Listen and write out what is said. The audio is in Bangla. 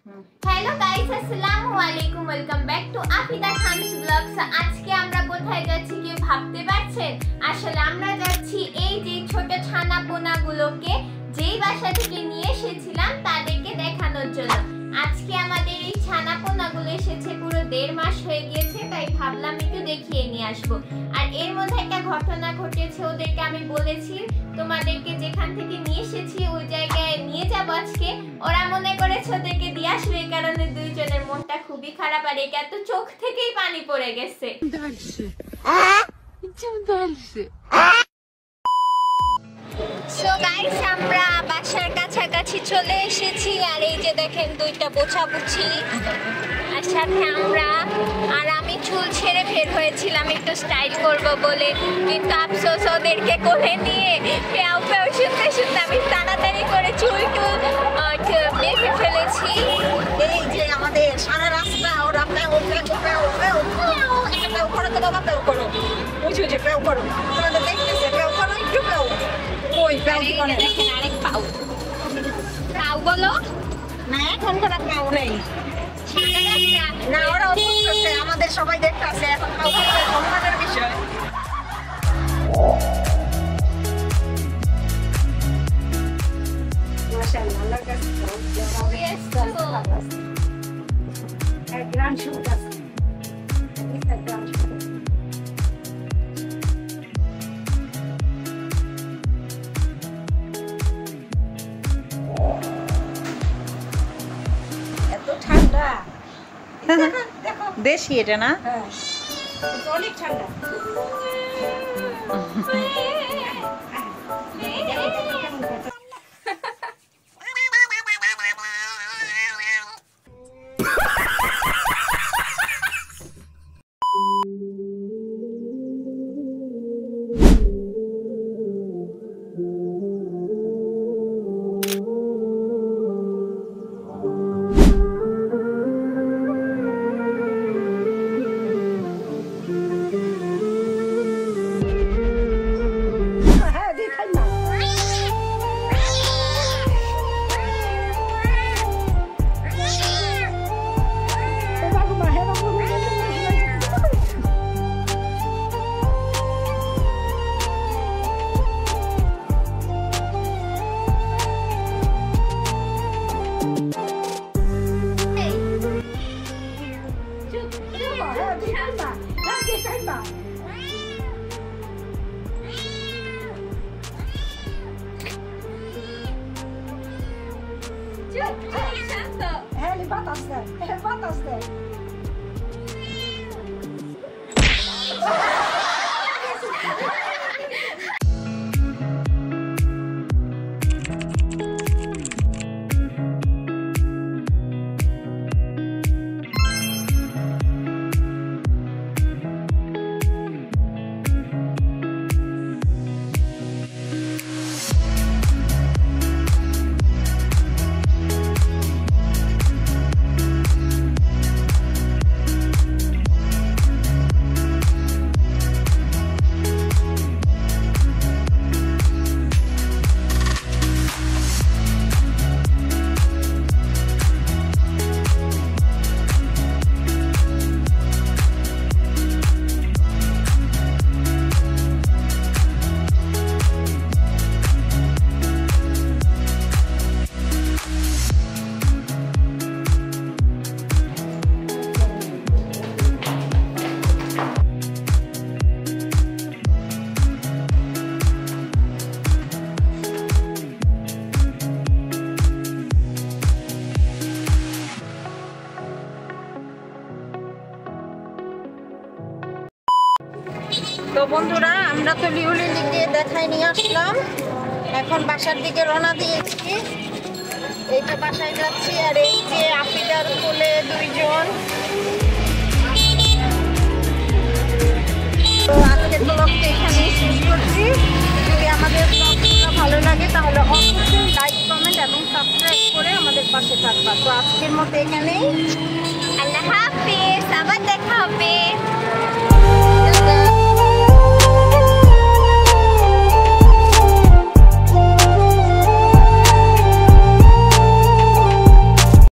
হ্যালো গাইস, আসসালামু আলাইকুম, welcome back to Afida Khan's blogs. আজকে আমরা কোথায় যাচ্ছি কেউ ভাবতে পারছেন? আসলে আমরা যাচ্ছি এই যে ছোট ছানা পোনাগুলোকে যেই বাসা থেকে নিয়ে এসেছিলাম তাদেরকে দেখানোর জন্য। আজকে আমাদের এই ছানা পোনাগুলো এসেছে পুরো 1.5 মাস হয়ে গিয়েছে, তাই ভাবলাম একটু দেখিয়ে নিয়ে আসবো। আর এর মধ্যে একটা ঘটনা ঘটেছে, ওদেরকে আমি বলেছি তোমাদেরকে যেখান থেকে নিয়ে এসেছি ওই জায়গায় নিয়ে যাব আজকে। ওরা মনে করেছে ওদেরকে দিয়ে আসবে, এই কারণে দুইজনের মনটা খুবই খারাপ। আর একা তো চোখ থেকেই পানি পড়ে গেছে। সো গাইস, আমরা বাসার কাছাকাছি চলে এসেছি। আর এই যে দেখেন দুইটা বোঝাবুঝি, আর সাথে আমরা আর আমি চুল ছেড়ে বের হয়েছিলাম একটু স্টাইল করব বলে, কিন্তু আফসোস ওদেরকে কোলে নিয়ে পেও পেও শুনতে শুনতে আমি তাড়াতাড়ি করে চুল টুল বেঁধে ফেলেছি। এই যে আমাদের সারা রাস্তা ওরা পেও পেও পেও পেও পেও পেও করো তো বাবা, পেও করো, বুঝো যে পেও করো, তোমাদের দেখতেছে পেও করো, একটু পেও। ওই পেও করে দেখেন আরেক পাও পাও বলো না, এখন কোনো পেও নেই না, ওরা করতেছে, আমাদের সবাই দেখতেছে, এখন পেও করতে সম্মানের বিষয়। মাশাআল্লাহ, আল্লাহর কাছে গ্রান্ড শুট আছে, গ্রান্ড শুট। এত ঠান্ডা, দেখো দেশি এটা না? হ্যাঁ, অনেক ঠান্ডা। বাতাস দেয়। তো বন্ধুরা, আমরা তো লিউলিলিকে দেখাই নিয়ে আসলাম, এখন বাসার দিকে রওনা দিয়েছি। এই যে বাসায় যাচ্ছি, আর এই যে আফিদার কোলে দুইজন। তো আজকের ব্লগটা এখানেই শেষ করছি। যদি আমাদের ব্লগটা ভালো লাগে তাহলে অবশ্যই লাইক, কমেন্ট এবং সাবস্ক্রাইব করে আমাদের পাশে থাকবা। তো আজকের মতো এখানেই, আল্লাহ হাফেজ, আবার দেখা হবে।